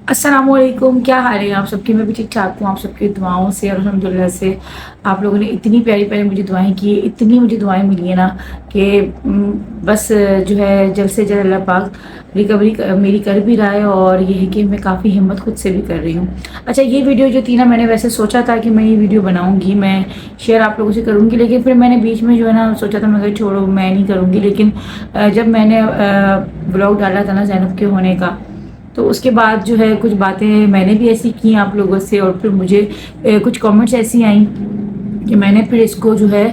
السلام علیکم، کیا حال ہے آپ سب کی؟ میں بھی ٹھیک ٹھاک ہوں، آپ سب کی دعاؤں سے اور الحمدللہ سے۔ آپ لوگوں نے اتنی پیاری پیاری مجھے دعائیں کی، اتنی مجھے دعائیں ملی ہیں نا کہ بس جو ہے جلد سے جلد اللہ پاک ریکوری میری کر بھی رہا ہے، اور یہ ہے کہ میں کافی ہمت خود سے بھی کر رہی ہوں۔ اچھا، یہ ویڈیو جو تھی نا، میں نے ویسے سوچا تھا کہ میں یہ ویڈیو بناؤں گی، میں شیئر آپ لوگوں سے کروں گی، لیکن پھر میں نے بیچ میں جو ہے نا سوچا تھا میں کہ چھوڑو میں نہیں کروں گی۔ لیکن جب میں نے بلاگ ڈالا تھا نا زینب کے ہونے کا، تو اس کے بعد جو ہے کچھ باتیں میں نے بھی ایسی کی آپ لوگوں سے، اور پھر مجھے کچھ کامنٹس ایسی آئیں کہ میں نے پھر اس کو جو ہے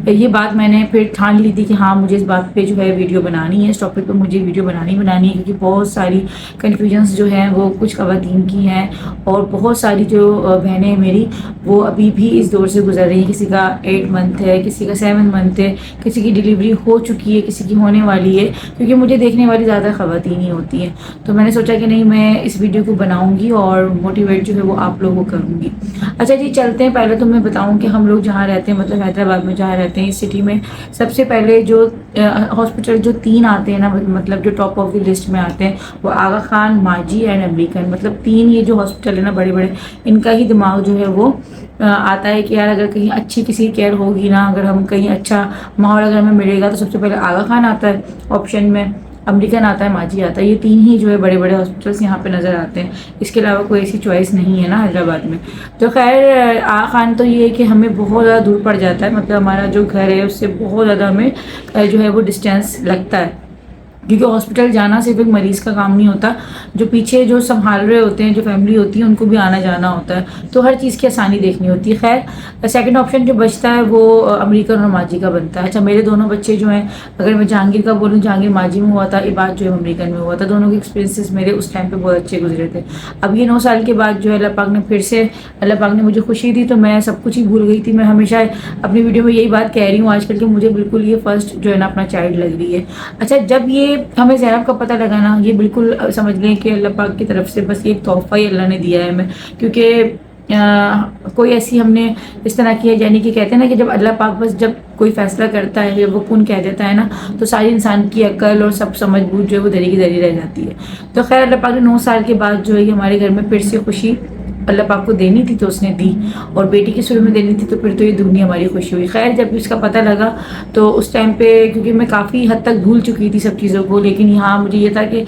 یہ بات میں نے پھر ٹھان لی تھی کہ ہاں مجھے اس بات پہ جو ہے ویڈیو بنانی ہے، اس ٹاپک پہ مجھے ویڈیو بنانی ہے، کیونکہ بہت ساری کنفیوژنس جو ہیں وہ کچھ خواتین کی ہیں، اور بہت ساری جو بہنیں ہیں میری وہ ابھی بھی اس دور سے گزر رہی ہیں۔ کسی کا 8 منتھ ہے، کسی کا 7 منتھ ہے، کسی کی ڈیلیوری ہو چکی ہے، کسی کی ہونے والی ہے، کیونکہ مجھے دیکھنے والی زیادہ خواتین ہی ہوتی ہیں۔ تو میں نے سوچا کہ نہیں، میں اس ویڈیو کو بناؤں گی اور موٹیویٹ جو ہے وہ آپ لوگوں کو کروں گی۔ اچھا جی، چلتے ہیں۔ پہلے تو میں بتاؤں کہ ہم لوگ جہاں رہتے ہیں، مطلب حیدرآباد میں جہاں رہتے ہیں، اس سٹی میں سب سے پہلے جو ہاسپٹل جو 3 آتے ہیں نا، مطلب جو ٹاپ آف دی لسٹ میں آتے ہیں، وہ آغا خان، ماجی اینڈ امریکن۔ مطلب 3 یہ جو ہاسپٹل ہے نا بڑے بڑے، ان کا ہی دماغ جو ہے وہ آتا ہے کہ یار اگر کہیں اچھی کسی کیئر ہوگی نا، اگر ہم کہیں اچھا ماحول اگر ہمیں ملے گا، تو سب سے پہلے آغا خان آتا ہے آپشن میں، امریکن آتا ہے، ماجی آتا ہے۔ یہ 3 ہی جو ہے بڑے بڑے ہاسپٹلس یہاں پہ نظر آتے ہیں، اس کے علاوہ کوئی ایسی چوائس نہیں ہے نا حیدرآباد میں۔ تو خیر آغا خان تو یہ ہے کہ ہمیں بہت زیادہ دور پڑ جاتا ہے، مطلب ہمارا جو گھر ہے اس سے بہت زیادہ ہمیں جو ہے وہ ڈسٹینس لگتا ہے، کیونکہ ہاسپٹل جانا صرف ایک مریض کا کام نہیں ہوتا، جو پیچھے جو سنبھال رہے ہوتے ہیں، جو فیملی ہوتی ہے، ان کو بھی آنا جانا ہوتا ہے، تو ہر چیز کی آسانی دیکھنی ہوتی ہے۔ خیر سیکنڈ آپشن جو بچتا ہے وہ امریکن اور ماجی کا بنتا ہے۔ اچھا، میرے دونوں بچے جو ہیں، اگر میں جہانگیر کا بولوں، جہانگیر ماجی میں ہوا تھا، عباد جو ہے امریکن میں ہوا تھا۔ دونوں کے ایکسپیرینسز میرے اس ٹائم پہ بہت اچھے گزرے تھے۔ اب یہ 9 سال کے بعد جو ہے اللہ پاک نے پھر سے، اللہ پاک نے مجھے خوشی دی، تو میں سب کچھ ہی بھول گئی تھی۔ میں ہمیشہ اپنی ویڈیو میں یہی بات کہہ رہی ہوں آج کل کہ مجھے بالکل یہ فرسٹ جو ہے نا اپنا چائلڈ لگ رہی ہے۔ اچھا، جب یہ ہمیں زینب کا پتہ لگا نا، یہ بالکل سمجھ لیں کہ اللہ پاک کی طرف سے بس یہ ایک تحفہ ہی اللہ نے دیا ہے ہمیں، کیونکہ کوئی ایسی ہم نے اس طرح کی ہے، یعنی کہ کہتے ہیں نا کہ جب اللہ پاک بس جب کوئی فیصلہ کرتا ہے، جب وہ کن کہہ دیتا ہے نا، تو ساری انسان کی عقل اور سب سمجھ بوجھ جو ہے وہ دری کی دری رہ جاتی ہے۔ تو خیر اللہ پاک نے 9 سال کے بعد جو ہے یہ ہمارے گھر میں پھر سے خوشی اللہ پاک کو دینی تھی تو اس نے دی، اور بیٹی کی صورت میں دینی تھی، تو پھر تو یہ دنیا ہماری خوشی ہوئی۔ خیر جب اس کا پتہ لگا تو اس ٹائم پہ، کیونکہ میں کافی حد تک بھول چکی تھی سب چیزوں کو، لیکن یہاں مجھے یہ تھا کہ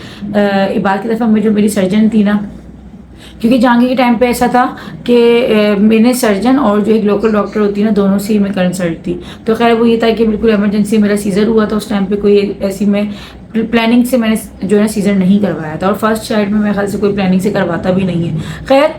عباد کی دفعہ میں جو میری سرجن تھی نا، کیونکہ جہانگیر کے ٹائم پہ ایسا تھا کہ میں نے سرجن اور جو ایک لوکل ڈاکٹر ہوتی ہے نا، دونوں سے ہی میں کنسلٹ تھی۔ تو خیر وہ یہ تھا کہ بالکل ایمرجنسی میرا سیزر ہوا تھا اس ٹائم پہ، کوئی ایسی میں پلاننگ سے میں نے جو ہے نا سیزر نہیں کروایا تھا، اور فرسٹ چائلڈ میں میرے خیال سے کوئی پلاننگ سے کرواتا بھی نہیں ہے۔ خیر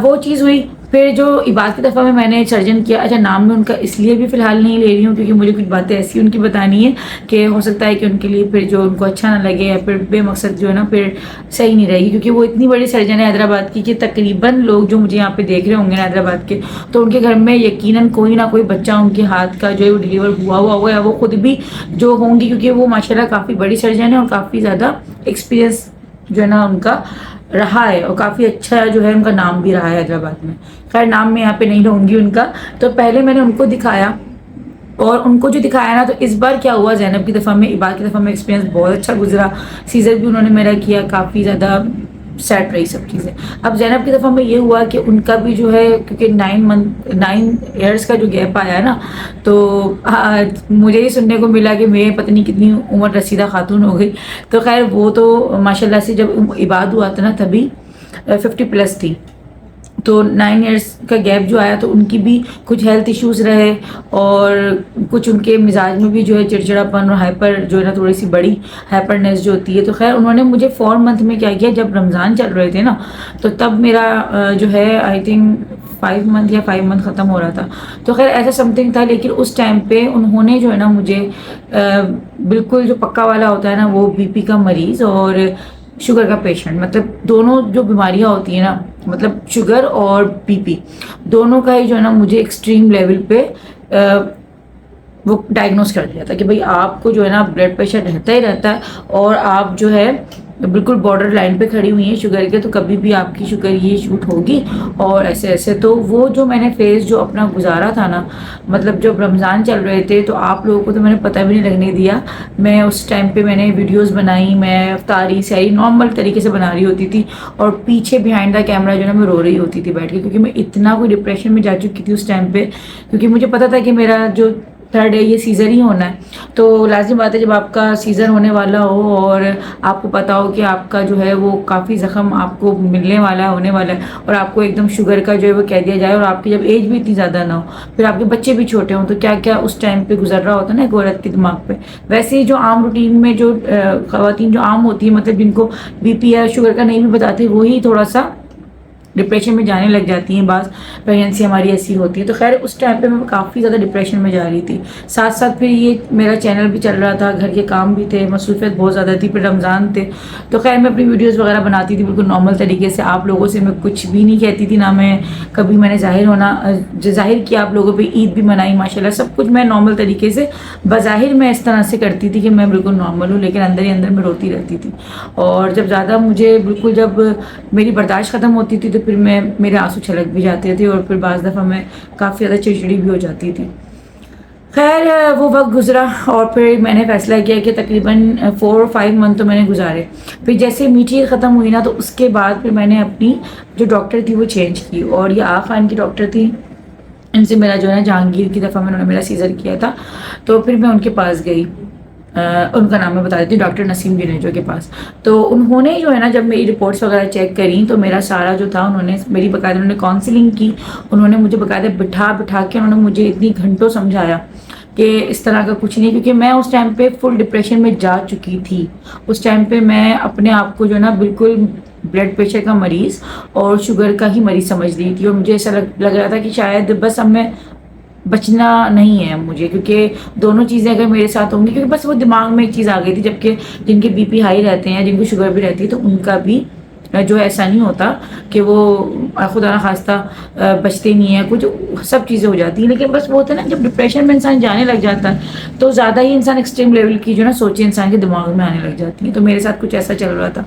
وہ چیز ہوئی۔ پھر جو عباد کی دفعہ میں نے سرجن کیا، اچھا نام میں ان کا اس لیے بھی فی الحال نہیں لے رہی ہوں کیونکہ مجھے کچھ باتیں ایسی ان کی بتانی ہے کہ ہو سکتا ہے کہ ان کے لیے پھر جو ان کو اچھا نہ لگے، یا پھر بے مقصد جو ہے نا پھر صحیح نہیں رہے گی، کیونکہ وہ اتنی بڑی سرجن ہے حیدرآباد کی کہ تقریباً لوگ جو مجھے یہاں پہ دیکھ رہے ہوں گے حیدرآباد کے، تو ان کے گھر میں یقیناً کوئی نہ کوئی بچہ ان کے ہاتھ کا جو ہے وہ ڈیلیور ہوا ہوا ہے، وہ خود بھی جو ہوں گی، کیونکہ وہ ماشاءاللہ کافی بڑی سرجن ہے اور کافی زیادہ ایکسپیرینس جو ہے نا ان کا رہا ہے، اور کافی اچھا جو ہے ان کا نام بھی رہا ہے حیدرآباد میں۔ خیر نام میں یہاں پہ نہیں لوں گی ان کا۔ تو پہلے میں نے ان کو دکھایا، اور ان کو جو دکھایا نا، تو اس بار کیا ہوا، زینب کی دفعہ میں، عباد کی دفعہ میں ایکسپیرینس بہت اچھا گزرا، سیزر بھی انہوں نے میرا کیا، کافی زیادہ سیٹ رہی سب چیزیں۔ اب زینب کی دفعہ میں یہ ہوا کہ ان کا بھی جو ہے، کیونکہ 9 ایئرس کا جو گیپ آیا ہے نا، تو مجھے یہ سننے کو ملا کہ میں پتہ نہیں کتنی عمر رسیدہ خاتون ہو گئی۔ تو خیر وہ تو ماشاءاللہ سے جب عباد ہوا تھا نا تبھی 50+ تھی، تو 9 ایئرس کا گیپ جو آیا تو ان کی بھی کچھ ہیلتھ ایشوز رہے، اور کچھ ان کے مزاج میں بھی جو ہے چڑچڑاپن اور ہائپر جو ہے نا تھوڑی سی بڑی ہائپرنیس جو ہوتی ہے۔ تو خیر انہوں نے مجھے 4 منتھ میں کیا کیا، جب رمضان چل رہے تھے نا، تو تب میرا جو ہے آئی تھنک 5 منتھ یا 5 منتھ ختم ہو رہا تھا، تو خیر ایسا سم تھنگ تھا۔ لیکن اس ٹائم پہ انہوں نے جو ہے نا مجھے بالکل جو پکا والا ہوتا ہے نا، وہ بی پی کا مریض اور شوگر کا پیشنٹ، مطلب دونوں جو بیماریاں ہوتی ہیں نا، مطلب شوگر اور بی پی دونوں کا ہی جو ہے نا مجھے ایکسٹریم لیول پہ وہ ڈائگنوز کر دیا تھا کہ بھائی آپ کو جو ہے نا بلڈ پریشر رہتا ہی رہتا ہے، اور آپ جو ہے بالکل بارڈر لائن پہ کھڑی ہوئی ہیں شوگر کے، تو کبھی بھی آپ کی شوگر یہ شوٹ ہوگی اور ایسے ایسے. تو وہ جو میں نے فیز جو اپنا گزارا تھا نا، مطلب جب رمضان چل رہے تھے تو آپ لوگوں کو تو میں نے پتہ بھی نہیں لگنے دیا. میں اس ٹائم پہ میں نے ویڈیوز بنائی، میں افطاری سحری نارمل طریقے سے بنا رہی ہوتی تھی، اور پیچھے بیہائنڈ دا کیمرہ جو ہے نا میں رو رہی ہوتی تھی بیٹھ کے، کیونکہ میں اتنا کوئی ڈپریشن میں جا چکی تھی اس ٹائم پہ. کیونکہ مجھے پتا تھا کہ میرا جو تھرڈ ہے یہ سیزر ہی ہونا ہے. تو لازم بات ہے جب آپ کا سیزر ہونے والا ہو اور آپ کو پتا ہو کہ آپ کا جو ہے وہ کافی زخم آپ کو ملنے والا ہے، ہونے والا ہے، اور آپ کو ایک دم شوگر کا جو ہے وہ کہہ دیا جائے، اور آپ کی جب ایج بھی اتنی زیادہ نہ ہو، پھر آپ کے بچے بھی چھوٹے ہوں، تو کیا کیا اس ٹائم پہ گزر رہا ہوتا ہے نا ایک عورت کے دماغ پہ. ویسے ہی جو عام روٹین میں جو خواتین جو عام ہوتی ہیں، مطلب جن کو بی پی یا شوگر کا نہیں بھی بتاتے، وہی تھوڑا سا ڈپریشن میں جانے لگ جاتی ہیں. بعض پریگنسی ہماری ایسی ہوتی ہے. تو خیر اس ٹائم پہ میں کافی زیادہ ڈپریشن میں جا رہی تھی. ساتھ ساتھ پھر یہ میرا چینل بھی چل رہا تھا، گھر کے کام بھی تھے، مصروفیت بہت زیادہ تھی، پھر رمضان تھے. تو خیر میں اپنی ویڈیوز وغیرہ بناتی تھی بالکل نارمل طریقے سے. آپ لوگوں سے میں کچھ بھی نہیں کہتی تھی، نہ میں کبھی میں نے ظاہر کیا آپ لوگوں پہ. عید بھی منائی ماشاءاللہ، سب کچھ میں نارمل طریقے سے بظاہر میں اس طرح سے کرتی تھی کہ میں بالکل نارمل ہوں، لیکن اندر ہی اندر میں روتی رہتی تھی. اور جب زیادہ مجھے بالکل جب میری برداشت ختم ہوتی تھی تو پھر میرے آنسو چھلک بھی جاتے تھے، اور پھر بعض دفعہ میں کافی زیادہ چڑچڑی بھی ہو جاتی تھی. خیر وہ وقت گزرا اور پھر میں نے فیصلہ کیا کہ تقریباً 4-5 منتھ تو میں نے گزارے. پھر جیسے میٹھی عید ختم ہوئی نا، تو اس کے بعد پھر میں نے اپنی جو ڈاکٹر تھی وہ چینج کی، اور یہ آغا خان کی ڈاکٹر تھی. ان سے میرا جو ہے نا جہانگیر کی دفعہ میں انہوں نے میرا سیزر کیا تھا، تو پھر میں ان کے پاس گئی. ان کا نام میں بتا دیتی ہوں، ڈاکٹر نسیم جنیجو کے پاس. تو انہوں نے جو ہے نا جب میری رپورٹس وغیرہ چیک کریں تو میرا سارا جو تھا انہوں نے میری باقاعدہ انہوں نے کاؤنسلنگ کی. انہوں نے مجھے باقاعدہ بٹھا کے انہوں نے مجھے اتنی گھنٹوں سمجھایا کہ اس طرح کا کچھ نہیں. کیونکہ میں اس ٹائم پہ فل ڈپریشن میں جا چکی تھی. اس ٹائم پہ میں اپنے آپ کو جو ہے نا بالکل بلڈ پریشر کا مریض اور شوگر کا ہی مریض سمجھ رہی تھی. اور مجھے ایسا لگ رہا تھا کہ شاید بس اب میں بچنا نہیں ہے مجھے، کیونکہ دونوں چیزیں اگر میرے ساتھ ہوں گی، کیونکہ بس وہ دماغ میں ایک چیز آ گئی تھی. جبکہ جن کے بی پی ہائی رہتے ہیں، جن کو شوگر بھی رہتی ہے، تو ان کا بھی جو ایسا نہیں ہوتا کہ وہ خدا نخواستہ بچتے نہیں ہیں، کچھ سب چیزیں ہو جاتی ہیں. لیکن بس وہ ہوتا ہے نا جب ڈپریشن میں انسان جانے لگ جاتا ہے تو زیادہ ہی انسان ایکسٹریم لیول کی جو نا سوچیں انسان کے دماغ میں آنے لگ جاتی ہیں. تو میرے ساتھ کچھ ایسا چل رہا تھا.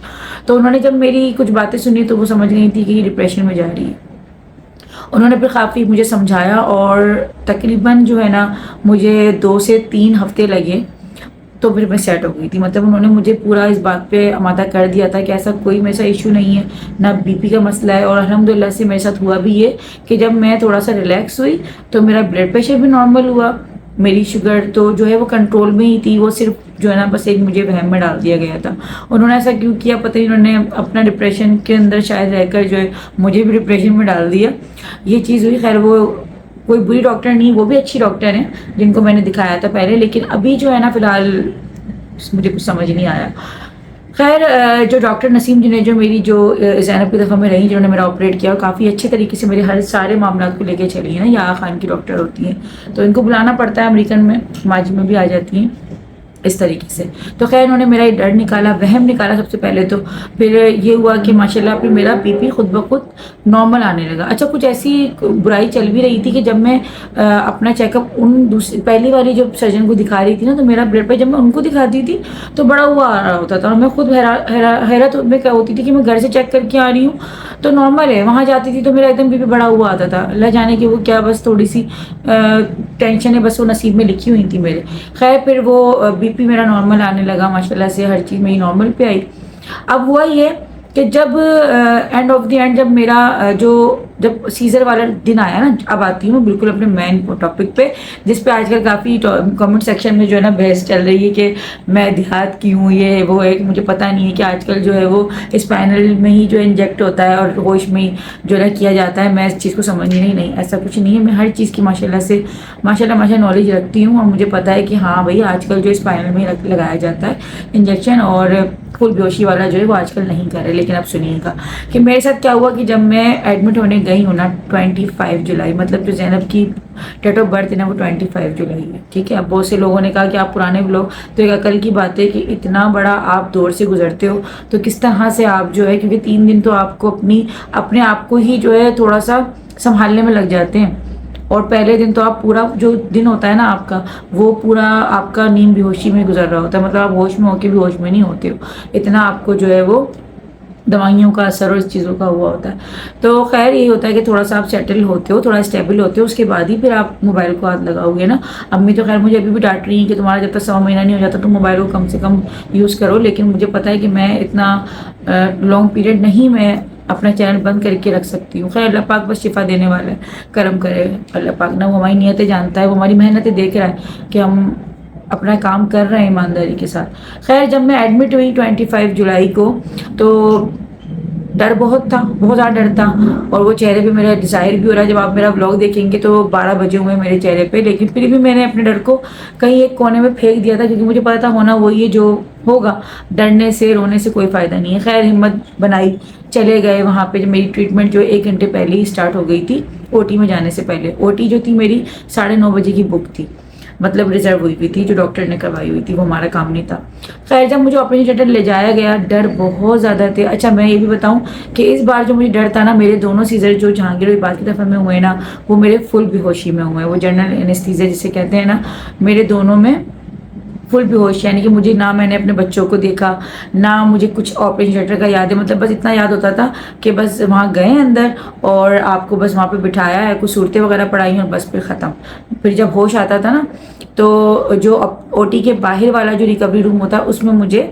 تو انہوں نے جب میری کچھ باتیں سنی تو وہ سمجھ گئی تھی کہ یہ ڈپریشن میں جا رہی ہے. انہوں نے پھر کافی مجھے سمجھایا، اور تقریباً جو ہے نا مجھے 2 سے 3 ہفتے لگے تو پھر میں سیٹ ہو گئی تھی. مطلب انہوں نے مجھے پورا اس بات پہ آمادہ کر دیا تھا کہ ایسا کوئی میرے ساتھ ایشو نہیں ہے، نہ بی پی کا مسئلہ ہے. اور الحمدللہ سے میرے ساتھ ہوا بھی یہ کہ جب میں تھوڑا سا ریلیکس ہوئی تو میرا بلڈ پریشر بھی نارمل ہوا. میری شوگر تو جو ہے وہ کنٹرول میں ہی تھی. وہ صرف جو ہے نا بس ایک مجھے وہم میں ڈال دیا گیا تھا. انہوں نے ایسا کیوں کیا پتہ نہیں، انہوں نے اپنا ڈپریشن کے اندر شاید رہ کر جو ہے مجھے بھی ڈپریشن میں ڈال دیا. یہ چیز ہوئی. خیر وہ کوئی بری ڈاکٹر نہیں، وہ بھی اچھی ڈاکٹر ہیں جن کو میں نے دکھایا تھا پہلے. لیکن ابھی جو ہے نا فی الحال مجھے کچھ سمجھ نہیں آیا. خیر جو ڈاکٹر نسیم جنیجو میری جو زینب کی دفعہ میں رہی، جنہوں نے میرا آپریٹ کیا اور کافی اچھے طریقے سے میرے ہر سارے معاملات کو لے کے چلی ہیں نا، یہ آغا خان کی ڈاکٹر ہوتی ہیں، تو ان کو بلانا پڑتا ہے امریکن میں، ماجی میں بھی آ جاتی ہیں اس طریقے سے. تو خیر انہوں نے میرا یہ ڈر نکالا، وہم نکالا سب سے پہلے. تو پھر یہ ہوا کہ ماشاءاللہ پھر میرا بی پی خود بخود نارمل آنے لگا. اچھا کچھ ایسی برائی چل بھی رہی تھی کہ جب میں اپنا چیک اپ پہلی والی جو سرجن کو دکھا رہی تھی نا، تو میرا بلڈ پریشر جب میں ان کو دکھاتی تھی تو بڑا ہوا آ رہا ہوتا تھا. اور میں خود حیرت میں کیا ہوتی تھی کہ میں گھر سے چیک کر کے آ رہی ہوں تو نارمل ہے، وہاں جاتی تھی تو میرا ایک دم بی پی بڑا ہوا آتا تھا. اللہ جانے کہ وہ کیا، بس تھوڑی سی ٹینشن ہے، بس وہ نصیب میں لکھی ہوئی تھی میرے. خیر پھر وہ بی پی میرا نارمل آنے لگا ماشاءاللہ سے، ہر چیز میری نارمل پہ آئی. اب ہوا یہ کہ جب اینڈ آف دی اینڈ جب سیزر والا دن آیا نا، اب آتی ہوں بالکل اپنے مین ٹاپک پہ، جس پہ آج کل کافی کامنٹ سیکشن میں جو ہے نا بحث چل رہی ہے کہ میں دیہات کی ہوں، یہ وہ ہے. مجھے پتہ نہیں ہے کہ آج کل جو ہے وہ اسپائنل میں ہی جو انجیکٹ ہوتا ہے اور ہوش میں ہی جو ہے کیا جاتا ہے. میں اس چیز کو سمجھ نہیں ایسا کچھ نہیں ہے. میں ہر چیز کی ماشاءاللہ نالج رکھتی ہوں، اور مجھے پتہ ہے کہ ہاں بھائی آج کل جو اسپائنل میں لگایا جاتا ہے انجیکشن، اور فل بیوشی والا جو ہے وہ آج کل نہیں کر رہے. لیکن اب سنیے گا کہ میرے ساتھ کیا ہوا کہ جب میں ایڈمٹ ہونے گئی ہوں نا 25 جولائی، مطلب جو زینب کی ڈیٹ آف برتھ ہے نا وہ 25 جولائی ہے، ٹھیک ہے. اب بہت سے لوگوں نے کہا کہ آپ پرانے لوگ تو ایک عقل کی بات ہے کہ اتنا بڑا آپ دور سے گزرتے ہو تو کس طرح سے آپ جو ہے، کیونکہ 3 دن تو آپ کو اپنے آپ کو ہی جو ہے تھوڑا سا سنبھالنے میں لگ جاتے ہیں. اور پہلے دن تو آپ پورا جو دن ہوتا ہے نا آپ کا، وہ پورا آپ کا نیند بے ہوشی میں گزر رہا ہوتا ہے، مطلب آپ ہوش میں ہو کے بھی ہوش میں نہیں ہوتے ہو، اتنا آپ کو جو ہے وہ دوائیوں کا اثر اور اس چیزوں کا ہوا ہوتا ہے. تو خیر یہی ہوتا ہے کہ تھوڑا سا آپ سیٹل ہوتے ہو، تھوڑا اسٹیبل ہوتے ہو، اس کے بعد ہی پھر آپ موبائل کو ہاتھ لگاؤ گے نا. امی تو خیر مجھے ابھی بھی ڈانٹ رہی ہیں کہ تمہارا جب تک 100 مہینہ نہیں ہو جاتا تو موبائل کو کم سے کم یوز کرو، لیکن مجھے پتا ہے کہ میں اتنا لانگ پیریڈ نہیں میں اپنا چینل بند کر کے رکھ سکتی ہوں. خیر اللہ پاک بس شفا دینے والا ہے، کرم کرے اللہ پاک نا. وہ ہماری نیتیں جانتا ہے، وہ ہماری محنتیں دیکھ رہا ہے کہ ہم اپنا کام کر رہے ہیں ایمانداری کے ساتھ. خیر جب میں ایڈمٹ ہوئی 25 جولائی کو تو ڈر بہت تھا، بہت زیادہ ڈر تھا، اور وہ چہرے پہ میرا ظاہر بھی ہو رہا ہے. جب آپ میرا ولاگ دیکھیں گے تو 12 بجے ہوئے میرے چہرے پہ، لیکن پھر بھی میں نے اپنے ڈر کو کہیں ایک کونے میں پھینک دیا تھا، کیونکہ مجھے پتا تھا ہونا وہی ہے جو ہوگا، ڈرنے سے رونے سے کوئی فائدہ نہیں ہے. خیر ہمت بنائی، چلے گئے وہاں پہ. میری ٹریٹمنٹ جو 1 گھنٹے پہلے ہی اسٹارٹ ہو گئی تھی او ٹی میں جانے سے پہلے. او ٹی جو تھی میری 9:30 بجے کی بک تھی، مطلب ریزرو ہوئی ہوئی تھی، جو ڈاکٹر نے کروائی ہوئی تھی، وہ ہمارا کام نہیں تھا. خیر جب مجھے آپریشن تھیٹر لے جایا گیا، ڈر بہت زیادہ تھے. اچھا میں یہ بھی بتاؤں کہ اس بار جو مجھے ڈر تھا نا، میرے دونوں سیزر جو جہانگیر اور عباد کی دفعہ میں ہوئے نا، وہ میرے فل بے ہوشی میں ہوئے. وہ جنرل اینستھیزیا جسے کہتے ہیں نا، میرے دونوں میں فل بے ہوش. یعنی کہ مجھے نہ میں نے اپنے بچوں کو دیکھا، نہ مجھے کچھ آپریشن تھیٹر کا یاد ہے. مطلب بس اتنا یاد ہوتا تھا کہ بس وہاں گئے اندر اور آپ کو بس وہاں پہ بٹھایا ہے، کچھ صورتیں وغیرہ پڑھائی اور بس پھر ختم. پھر جب ہوش آتا تھا نا تو جو او ٹی کے باہر والا جو ریکوری روم ہوتا ہے اس میں مجھے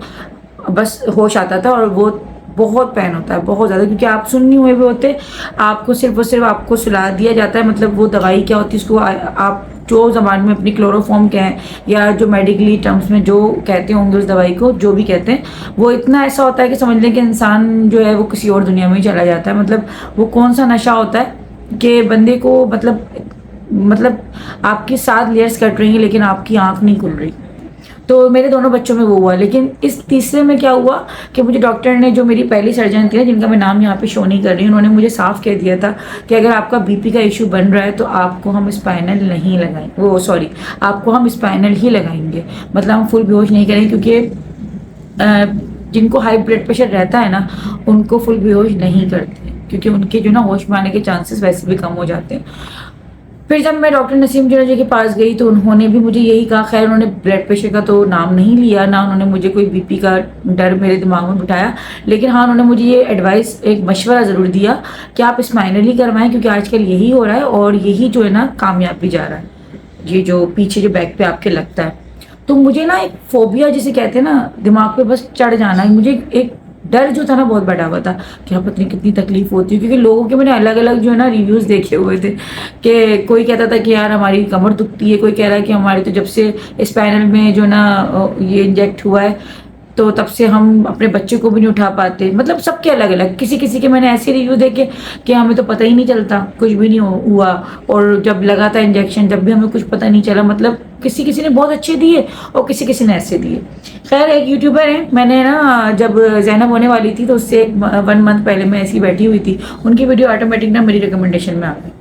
بس ہوش آتا تھا، اور وہ بہت پین ہوتا ہے بہت زیادہ، کیونکہ آپ سن نہیں ہوئے ہوئے ہوتے. آپ کو صرف اور صرف آپ کو سلا دیا جاتا ہے. مطلب وہ دوائی کیا ہوتی ہے اس کو آپ جو زبان میں اپنی کلوروفارم کہیں یا جو میڈیکلی ٹرمز میں جو کہتے ہوں گے اس دوائی کو جو بھی کہتے ہیں، وہ اتنا ایسا ہوتا ہے کہ سمجھ لیں کہ انسان جو ہے وہ کسی اور دنیا میں ہی چلا جاتا ہے. مطلب وہ کون سا نشہ ہوتا ہے کہ بندے کو مطلب آپ کی 7 لیئرز کٹ رہی ہیں لیکن آپ کی آنکھ نہیں کھل رہی. تو میرے دونوں بچوں میں وہ ہوا. لیکن اس تیسرے میں کیا ہوا کہ مجھے ڈاکٹر نے، جو میری پہلی سرجن تھی نا، جن کا میں نام یہاں پہ شو نہیں کر رہی، انہوں نے مجھے صاف کہہ دیا تھا کہ اگر آپ کا بی پی کا ایشو بن رہا ہے تو آپ کو ہم اسپائنل نہیں لگائیں آپ کو ہم اسپائنل ہی لگائیں گے. مطلب ہم فل بے ہوش نہیں کریں، کیونکہ جن کو ہائی بلڈ پریشر رہتا ہے نا ان کو فل بے ہوش نہیں کرتے، کیونکہ ان کے جو نا ہوش میں آنے کے چانسز ویسے بھی کم ہو جاتے ہیں. پھر جب میں ڈاکٹر نسیم جونا جی کے پاس گئی تو انہوں نے بھی مجھے یہی کہا. خیر انہوں نے بلڈ پریشر کا تو نام نہیں لیا، نہ انہوں نے مجھے کوئی بی پی کا ڈر میرے دماغ میں بٹھایا، لیکن ہاں انہوں نے مجھے یہ ایڈوائس، ایک مشورہ ضرور دیا کہ آپ اسپائنل ہی کروائیں، کیونکہ آج کل یہی ہو رہا ہے اور یہی جو ہے نا کامیاب بھی جا رہا ہے، یہ جو پیچھے جو بیک پہ آپ کے لگتا ہے. تو مجھے نا ایک فوبیا جسے کہتے ہیں نا، دماغ پہ بس چڑھ جانا، مجھے ایک ڈر جو تھا نا بہت بڑا ہوا تھا کہ پتہ نہیں کتنی تکلیف ہوتی ہے. کیونکہ لوگوں کے میں نے الگ الگ جو ہے نا ریویوز دیکھے ہوئے تھے کہ کوئی کہتا تھا کہ یار ہماری کمر دکھتی ہے، کوئی کہہ رہا ہے کہ ہماری تو جب سے اسپائنل میں جو نا یہ انجیکٹ ہوا ہے تو تب سے ہم اپنے بچے کو بھی نہیں اٹھا پاتے. مطلب سب کے الگ الگ، کسی کسی کے میں نے ایسے ریویو دیکھے کہ ہمیں تو پتہ ہی نہیں چلتا، کچھ بھی نہیں ہوا، اور جب لگا تھا انجیکشن جب بھی ہمیں کچھ پتہ نہیں چلا. مطلب کسی کسی نے بہت اچھے دیے اور کسی کسی نے ایسے دیے. خیر ایک یوٹیوبر ہے، میں نے نا جب زینب ہونے والی تھی تو اس سے 1 منتھ پہلے میں ایسی بیٹھی ہوئی تھی، ان کی ویڈیو آٹومیٹک نا میری ریکمنڈیشن میں آ گئی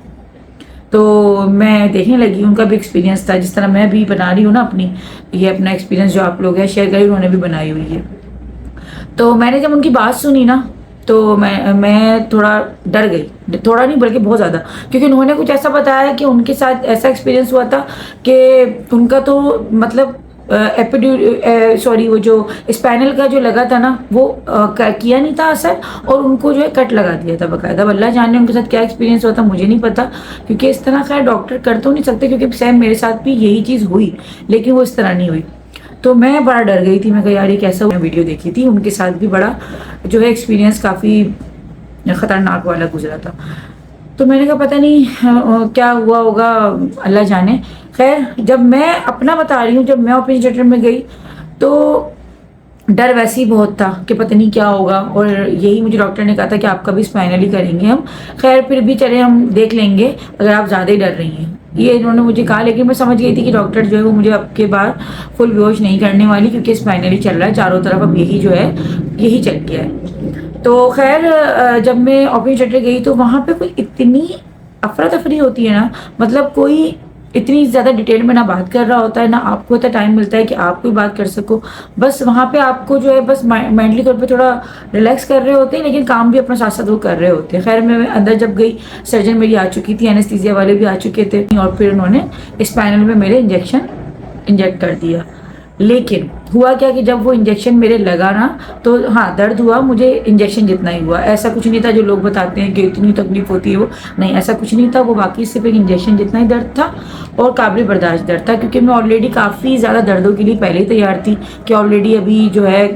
تو میں دیکھنے لگی. ان کا بھی ایکسپیرینس تھا جس طرح میں بھی بنا رہی ہوں نا اپنی، یہ اپنا ایکسپیرینس جو آپ لوگ ہیں شیئر کری، انہوں نے بھی بنائی ہوئی ہے. تو میں نے جب ان کی بات سنی نا تو میں تھوڑا ڈر گئی، تھوڑا نہیں بلکہ بہت زیادہ، کیونکہ انہوں نے کچھ ایسا بتایا کہ ان کے ساتھ ایسا ایکسپیرینس ہوا تھا کہ ان کا تو مطلب وہ جو اسپائنل کا جو لگا تھا نا وہ کیا نہیں تھا اثر، اور ان کو جو ہے کٹ لگا دیا تھا باقاعدہ. اب اللہ جانے ان کے ساتھ کیا ایکسپیرینس ہوتا مجھے نہیں پتا، کیونکہ اس طرح خیر ڈاکٹر کر تو نہیں سکتے، کیونکہ سیم میرے ساتھ بھی یہی چیز ہوئی لیکن وہ اس طرح نہیں ہوئی. تو میں بڑا ڈر گئی تھی. میں کہا یار یہ کیسا ہوا. ویڈیو دیکھی تھی ان کے ساتھ بھی بڑا جو ہے ایکسپیرینس کافی خطرناک والا گزرا تھا. تو میں نے کہا پتہ نہیں کیا ہوا ہوگا، اللہ جانے. خیر جب میں اپنا بتا رہی ہوں، جب میں آپریشن تھیٹر میں گئی تو ڈر ویسے ہی بہت تھا کہ پتہ نہیں کیا ہوگا، اور یہی مجھے ڈاکٹر نے کہا تھا کہ آپ کا بھی اسپائنل ہی کریں گے ہم. خیر پھر بھی چلے ہم دیکھ لیں گے اگر آپ زیادہ ہی ڈر رہی ہیں، یہ انہوں نے مجھے کہا. لیکن میں سمجھ گئی تھی کہ ڈاکٹر جو ہے وہ مجھے اب کے بعد فل بے ہوش نہیں کرنے والی، کیونکہ اسپائنل ہی چل رہا ہے چاروں طرف، اب یہی جو ہے یہی چل گیا ہے. تو خیر جب میں آپریشن تھیٹر گئی تو وہاں پہ کوئی اتنی افراتفری ہوتی ہے نا، مطلب کوئی اتنی زیادہ ڈیٹیل میں نہ بات کر رہا ہوتا ہے، نہ آپ کو اتنا ٹائم ملتا ہے کہ آپ کوئی بات کر سکو. بس وہاں پہ آپ کو جو ہے بس مینٹلی طور پہ تھوڑا ریلیکس کر رہے ہوتے ہیں، لیکن کام بھی اپنا ساتھ ساتھ وہ کر رہے ہوتے ہیں. خیر میں اندر جب گئی، سرجن میری آ چکی تھی، اینستھیزیا والے بھی آ چکے تھے، اور پھر انہوں نے اسپائنل میں میرے انجیکٹ کر دیا. لیکن ہوا کیا کہ جب وہ انجیکشن میرے لگا نا، تو ہاں درد ہوا مجھے انجیکشن جتنا ہی ہوا. ایسا کچھ نہیں تھا جو لوگ بتاتے ہیں کہ اتنی تکلیف ہوتی ہے، وہ نہیں، ایسا کچھ نہیں تھا. وہ باقی صرف ایک انجیکشن جتنا ہی درد تھا، اور قابل برداشت درد تھا، کیونکہ میں آلریڈی کافی زیادہ دردوں کے لیے پہلے ہی تیار تھی کہ آلریڈی ابھی جو ہے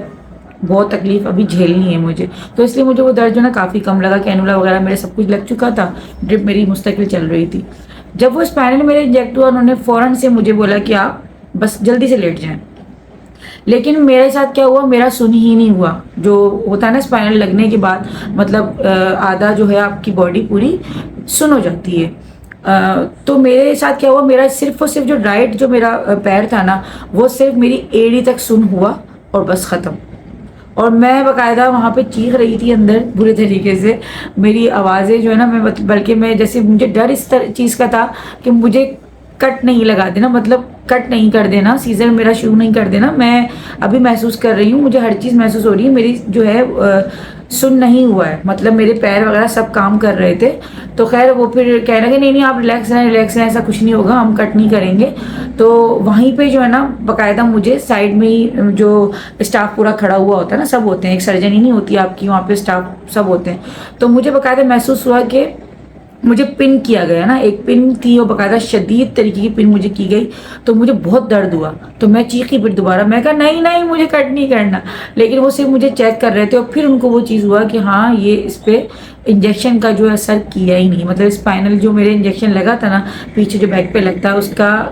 بہت تکلیف ابھی جھیلنی ہے مجھے. تو اس لیے مجھے وہ درد جو نا کافی کم لگا. کینولا وغیرہ میرے سب کچھ لگ چکا تھا، ڈرپ میری مستقل چل رہی تھی. جب وہ اسپائنل میرے انجیکٹ ہوا، انہوں نے فوراً سے مجھے بولا کہ آپ بس جلدی سے لیٹ جائیں. لیکن میرے ساتھ کیا ہوا، میرا سن ہی نہیں ہوا. جو ہوتا ہے نا اسپائنل لگنے کے بعد، مطلب آدھا جو ہے آپ کی باڈی پوری سن ہو جاتی ہے. تو میرے ساتھ کیا ہوا، میرا صرف اور صرف جو رائٹ جو میرا پیر تھا نا، وہ صرف میری ایڑی تک سن ہوا اور بس ختم. اور میں باقاعدہ وہاں پہ چیخ رہی تھی اندر برے طریقے سے. میری آوازیں جو ہے نا، بلکہ میں جیسے مجھے ڈر اس چیز کا تھا کہ مجھے کٹ نہیں لگا دینا، مطلب کٹ نہیں کر دینا، سیزر میرا شروع نہیں کر دینا. میں ابھی محسوس کر رہی ہوں، مجھے ہر چیز محسوس ہو رہی ہے. میری جو ہے سن نہیں ہوا ہے، مطلب میرے پیر وغیرہ سب کام کر رہے تھے. تو خیر وہ پھر کہنے لگے نہیں آپ ریلیکس رہیں، ایسا کچھ نہیں ہوگا، ہم کٹ نہیں کریں گے. تو وہیں پہ جو ہے نا باقاعدہ مجھے سائڈ میں ہی جو اسٹاف پورا کھڑا ہوا ہوتا ہے نا، سب ہوتے ہیں، ایک سرجن ہی نہیں ہوتی آپ کی وہاں پہ، اسٹاف سب ہوتے ہیں. تو مجھے باقاعدہ محسوس ہوا کہ مجھے پن کیا گیا نا، ایک پن تھی اور باقاعدہ شدید طریقے کی پن مجھے کی گئی. تو مجھے بہت درد ہوا. تو میں چیخی پھر دوبارہ، میں کہا نہیں مجھے کٹ نہیں کرنا. لیکن وہ صرف مجھے چیک کر رہے تھے، اور پھر ان کو وہ چیز ہوا کہ ہاں یہ اس پہ انجیکشن کا جو اثر کیا ہی نہیں. مطلب اسپائنل جو میرے انجیکشن لگا تھا نا پیچھے جو بیک پہ لگتا ہے، اس کا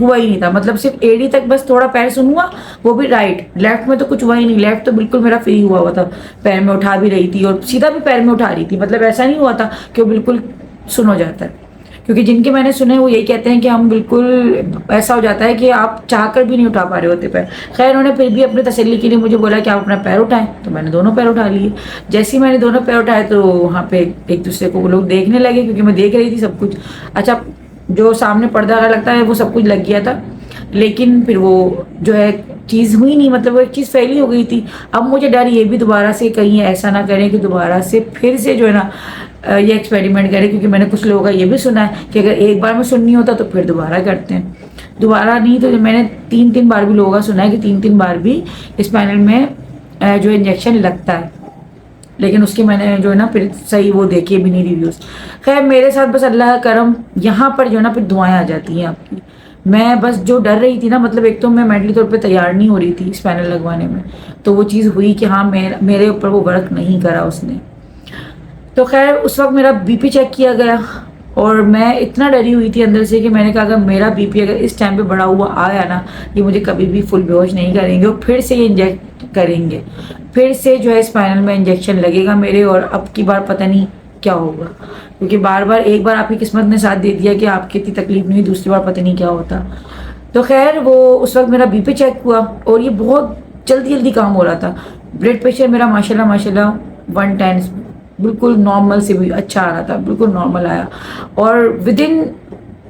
ہوا ہی نہیں تھا. مطلب صرف ایڑی تک بس تھوڑا پیر سن ہوا، وہ بھی رائٹ. لیفٹ میں تو کچھ ہوا ہی نہیں. لیفٹ تو بالکل میرا فری ہوا تھا، پیر میں اٹھا بھی رہی تھی اور سیدھا بھی پیر میں اٹھا رہی تھی. مطلب ایسا نہیں ہوا تھا کہ وہ بالکل سن ہو جاتا ہے. کیونکہ جن کے میں نے سنے وہ یہی کہتے ہیں کہ ہم بالکل ایسا ہو جاتا ہے کہ آپ چاہ کر بھی نہیں اٹھا پا رہے ہوتے پیر. خیر انہوں نے پھر بھی اپنے تسلی کے لیے مجھے بولا کہ آپ اپنا پیر اٹھائیں. تو میں نے دونوں پیر اٹھا لیے. جیسے ہی میں نے دونوں پیر اٹھائے تو وہاں پہ ایک دوسرے کو وہ لوگ دیکھنے لگے، کیونکہ میں دیکھ رہی تھی سب کچھ. اچھا جو سامنے پردہ لگتا ہے وہ سب کچھ لگ گیا تھا، لیکن پھر وہ جو ہے چیز ہوئی نہیں. مطلب وہ ایک چیز پھیلی ہو گئی تھی. اب مجھے ڈر یہ بھی دوبارہ سے کہیں ایسا نہ کریں کہ دوبارہ سے پھر سے جو ہے نا یہ ایکسپیریمنٹ کریں، کیونکہ میں نے کچھ لوگوں کا یہ بھی سنا ہے کہ اگر ایک بار میں سن نہیں ہوتا تو پھر دوبارہ کرتے ہیں. دوبارہ نہیں تو میں نے تین بار بھی لوگوں کا سنا ہے کہ تین بار بھی اسپائنل میں جو انجیکشن لگتا ہے. لیکن اس کی میں نے جو ہے نا پھر صحیح وہ دیکھے بھی نہیں ریویوز. خیر میرے ساتھ بس اللہ کا کرم، یہاں پر جو ہے نا پھر دعائیں آ جاتی ہیں آپ کی. میں بس جو ڈر رہی تھی نا، مطلب ایک تو میں مینٹلی طور پہ تیار نہیں ہو رہی تھی اسپائنل لگوانے میں، تو وہ چیز ہوئی کہ ہاں میرے اوپر وہ ورک نہیں کرا اس نے. تو خیر اس وقت میرا بی پی چیک کیا گیا، اور میں اتنا ڈری ہوئی تھی اندر سے کہ میں نے کہا اگر میرا بی پی اگر اس ٹائم پہ بڑا ہوا آیا نا، یہ مجھے کبھی بھی فل بے ہوش نہیں کریں گے، اور پھر سے یہ انجیکٹ کریں گے، پھر سے جو ہے اسپائنل میں انجیکشن لگے گا میرے. اور اب کی بار پتہ نہیں کیا ہوگا، کیونکہ بار ایک بار آپ کی قسمت نے ساتھ دے دیا کہ آپ کی اتنی تکلیف نہیں ہوئی، دوسری بار پتہ نہیں کیا ہوتا. تو خیر وہ اس وقت میرا بی پی چیک ہوا، اور یہ بہت جلدی کام ہو رہا تھا. بلڈ پریشر میرا ماشاءاللہ 110 بالکل نارمل سے بھی اچھا آ رہا تھا، بالکل نارمل آیا. اور ودن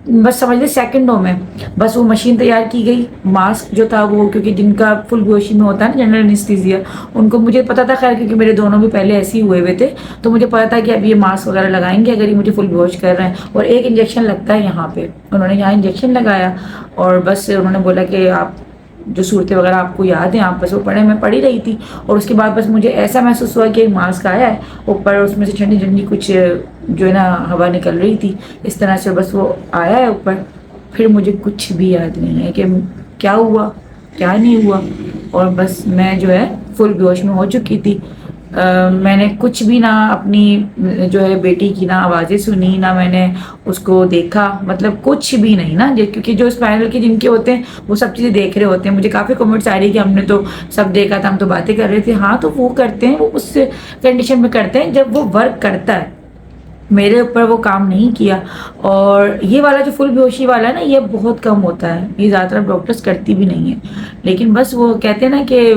بس سمجھ لیں سیکنڈوں میں بس وہ مشین تیار کی گئی. ماسک جو تھا وہ، کیونکہ جن کا فل بیہوشی میں ہوتا ہے نا جنرل انیستھیزیا، ان کو مجھے پتا تھا خیر، کیونکہ میرے دونوں بھی پہلے ایسے ہی ہوئے تھے، تو مجھے پتا تھا کہ اب یہ ماسک وغیرہ لگائیں گے اگر یہ مجھے فل بیہوش کر رہے ہیں. اور ایک انجیکشن لگتا ہے یہاں پہ، انہوں نے یہاں انجیکشن لگایا، اور بس انہوں نے بولا کہ آپ جو صورتیں وغیرہ آپ کو یاد ہیں آپ بس وہ پڑھیں. میں پڑھی رہی تھی، اور اس کے بعد بس مجھے ایسا محسوس ہوا کہ ایک ماسک آیا ہے اوپر، اس میں سے ٹھنڈی کچھ جو ہے نا ہوا نکل رہی تھی اس طرح سے، بس وہ آیا ہے اوپر. پھر مجھے کچھ بھی یاد نہیں ہے کہ کیا ہوا کیا نہیں ہوا، اور بس میں جو ہے فل بیہوش میں ہو چکی تھی. میں نے کچھ بھی نہ اپنی جو ہے بیٹی کی نہ آوازیں سنی، نہ میں نے اس کو دیکھا، مطلب کچھ بھی نہیں نا. کیونکہ جو اسپائنل کے جن کے ہوتے ہیں وہ سب چیزیں دیکھ رہے ہوتے ہیں. مجھے کافی کمنٹس آ رہی کہ ہم نے تو سب دیکھا تھا، ہم تو باتیں کر رہے تھے. ہاں تو وہ کرتے ہیں، وہ اس کنڈیشن میں کرتے ہیں جب وہ ورک کرتا ہے. میرے اوپر وہ کام نہیں کیا. اور یہ والا جو فل بیہوشی والا ہے نا، یہ بہت کم ہوتا ہے، یہ زیادہ تر ڈاکٹرز کرتی بھی نہیں ہیں. لیکن بس وہ کہتے ہیں نا کہ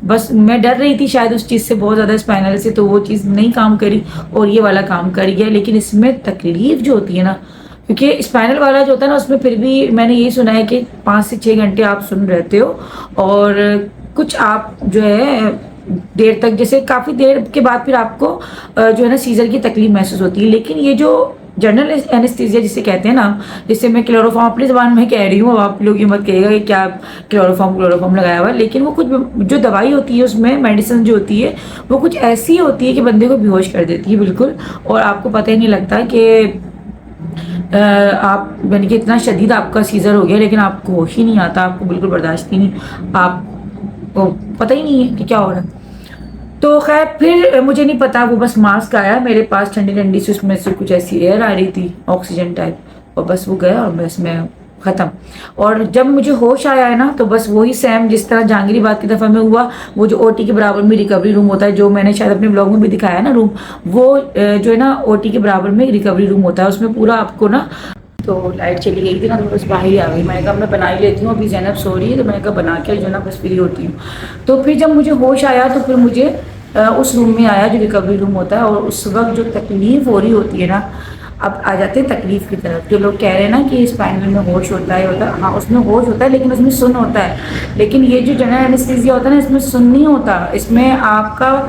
بس میں ڈر رہی تھی شاید اس چیز سے بہت زیادہ اسپائنل سے، تو وہ چیز نہیں کام کری اور یہ والا کام کر گیا. لیکن اس میں تکلیف جو ہوتی ہے نا کیونکہ اسپائنل والا جو ہوتا ہے نا اس میں پھر بھی میں نے یہی سنا ہے کہ 5 سے 6 گھنٹے آپ سن رہتے ہو، اور کچھ آپ جو ہے دیر تک، جیسے کافی دیر کے بعد پھر آپ کو جو ہے نا سیزر کی تکلیف محسوس ہوتی ہے. لیکن یہ جو جنرل اینستھیزیا جسے کہتے ہیں نا، جسے میں کلوروفارم اپنی زبان میں کہہ رہی ہوں، آپ لوگ یہ مت کہے گا کہ کیا کلوروفارم لگایا ہوا ہے، لیکن وہ کچھ جو دوائی ہوتی ہے اس میں میڈیسن جو ہوتی ہے وہ کچھ ایسی ہوتی ہے کہ بندے کو بے ہوش کر دیتی ہے بالکل، اور آپ کو پتہ ہی نہیں لگتا کہ آپ یعنی کہ اتنا شدید آپ کا سیزر ہو گیا لیکن آپ کو ہوش ہی نہیں آتا، آپ کو بالکل برداشت ہی نہیں، آپ کو پتہ ہی نہیں ہے کہ کیا ہو رہا ہے. تو خیر پھر مجھے نہیں پتا، وہ بس ماسک آیا میرے پاس ٹھنڈی ٹھنڈی سی، اس میں سے کچھ ایسی ایئر آ رہی تھی آکسیجن ٹائپ، اور بس وہ گیا اور بس میں ختم. اور جب مجھے ہوش آیا ہے نا تو بس وہی سیم جس طرح جہانگیری بات کی دفعہ میں ہوا، وہ جو او ٹی کے برابر میں ریکوری روم ہوتا ہے، جو میں نے شاید اپنے بلاگ میں بھی دکھایا نا روم، وہ جو ہے نا او ٹی کے برابر میں ریکوری روم ہوتا ہے، اس میں پورا آپ کو نا، تو لائٹ چلی گئی تھی نا تو بس باہر ہی آ گئی. میں نے کہا میں بنا ہی لیتی ہوں، ابھی زینب سو رہی ہے تو میں نے کہا بنا کے جو ہے نا بس فری ہوتی ہوں. تو پھر جب مجھے ہوش آیا تو پھر مجھے اس روم میں آیا جو ریکوری روم ہوتا ہے، اور اس وقت جو تکلیف ہو رہی ہوتی ہے نا، اب آ جاتے ہیں تکلیف کی طرف. جو لوگ کہہ رہے ہیں نا کہ اسپائنل میں ہوش ہوتا ہے، ہاں اس میں ہوش ہوتا ہے لیکن اس میں سن ہوتا ہے. لیکن یہ جو جنرل اینستھیزیا ہوتا ہے نا، اس میں سن نہیں ہوتا، اس میں آپ کا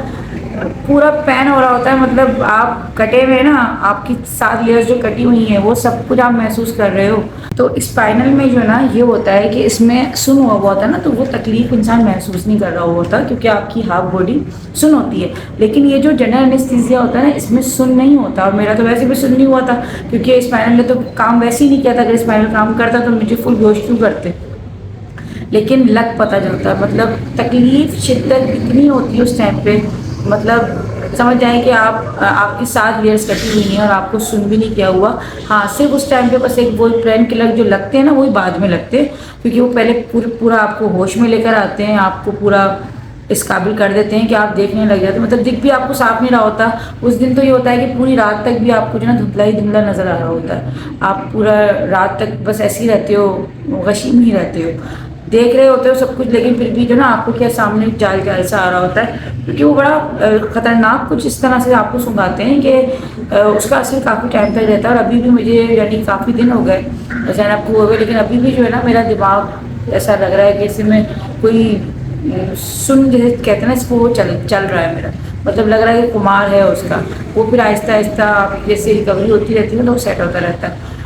پورا پین ہو رہا ہوتا ہے، مطلب آپ کٹے ہوئے نا، آپ کی 7 لیئرز جو کٹی ہوئی ہیں وہ سب کچھ آپ محسوس کر رہے ہو. تو اسپائنل میں جو ہے نا یہ ہوتا ہے کہ اس میں سن ہوا ہوتا ہے نا، تو وہ تکلیف انسان محسوس نہیں کر رہا ہوتا کیونکہ آپ کی ہاف باڈی سن ہوتی ہے. لیکن یہ جو جنرل اینستھیزیا ہوتا ہے نا، اس میں سن نہیں ہوتا، اور میرا تو ویسے بھی سن نہیں ہوا تھا کیونکہ اسپائنل نے تو کام ویسے ہی نہیں کیا تھا. اگر اسپائنل کام کرتا تو مجھے فل بیہوش کیوں کرتے. لیکن لگ پتہ چلتا ہے، مطلب تکلیف شدت اتنی ہوتی ہے اس ٹائم پہ، مطلب سمجھ جائیں کہ آپ کی 7 لیئرز کٹی ہوئی ہیں اور آپ کو سن بھی نہیں کیا ہوا. ہاں صرف اس ٹائم پہ بس ایک وہ پین کلر جو لگتے ہیں نا وہی بعد میں لگتے ہیں، کیونکہ وہ پہلے پورا آپ کو ہوش میں لے کر آتے ہیں، آپ کو پورا اس قابل کر دیتے ہیں کہ آپ دیکھنے لگ جاتے ہیں، مطلب دکھ بھی آپ کو صاف نہیں رہا ہوتا. اس دن تو یہ ہوتا ہے کہ پوری رات تک بھی آپ کو جو ہے نا دھندلا ہی دھندلا نظر آ رہا ہوتا ہے. آپ پورا رات تک بس ایسے ہی رہتے ہو، غشیم ہی رہتے ہو، دیکھ رہے ہوتے ہو سب کچھ، لیکن پھر بھی جو نا آپ کو کیا سامنے جال جال سا آ رہا ہوتا ہے، کیونکہ وہ بڑا خطرناک کچھ اس طرح سے آپ کو سنگاتے ہیں کہ اس کا اثر کافی ٹائم تک رہتا ہے. اور ابھی بھی مجھے یعنی کافی دن ہو گئے زینب کو ہوئے، لیکن ابھی بھی جو ہے نا میرا دماغ ایسا لگ رہا ہے کہ اس میں کوئی سن جیسے کہتے ہیں نا، اس کو وہ چل رہا ہے میرا، مطلب لگ رہا ہے کہ کمار ہے اس کا، وہ پھر آہستہ آہستہ جیسے ریکوری ہوتی رہتی ہے نا تو وہ سیٹ ہوتا رہتا ہے.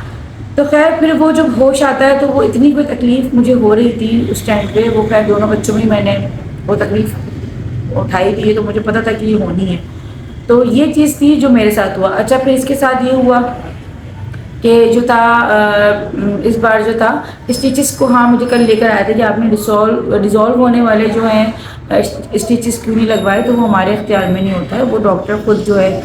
تو خیر پھر وہ جب ہوش آتا ہے تو وہ اتنی کوئی تکلیف مجھے ہو رہی تھی اس ٹائم پہ، وہ خیر دونوں بچوں میں میں نے وہ تکلیف اٹھائی تھی، تو مجھے پتا تھا کہ یہ ہونی ہے. تو یہ چیز تھی جو میرے ساتھ ہوا. اچھا پھر اس کے ساتھ یہ ہوا کہ جو تھا اس بار جو تھا اسٹیچز کو، ہاں مجھے کل لے کر آئے تھے کہ آپ نے ڈیزولو ہونے والے جو ہیں اسٹیچز کیوں نہیں لگوائے، تو وہ ہمارے اختیار میں نہیں ہوتا ہے، وہ ڈاکٹر خود جو ہے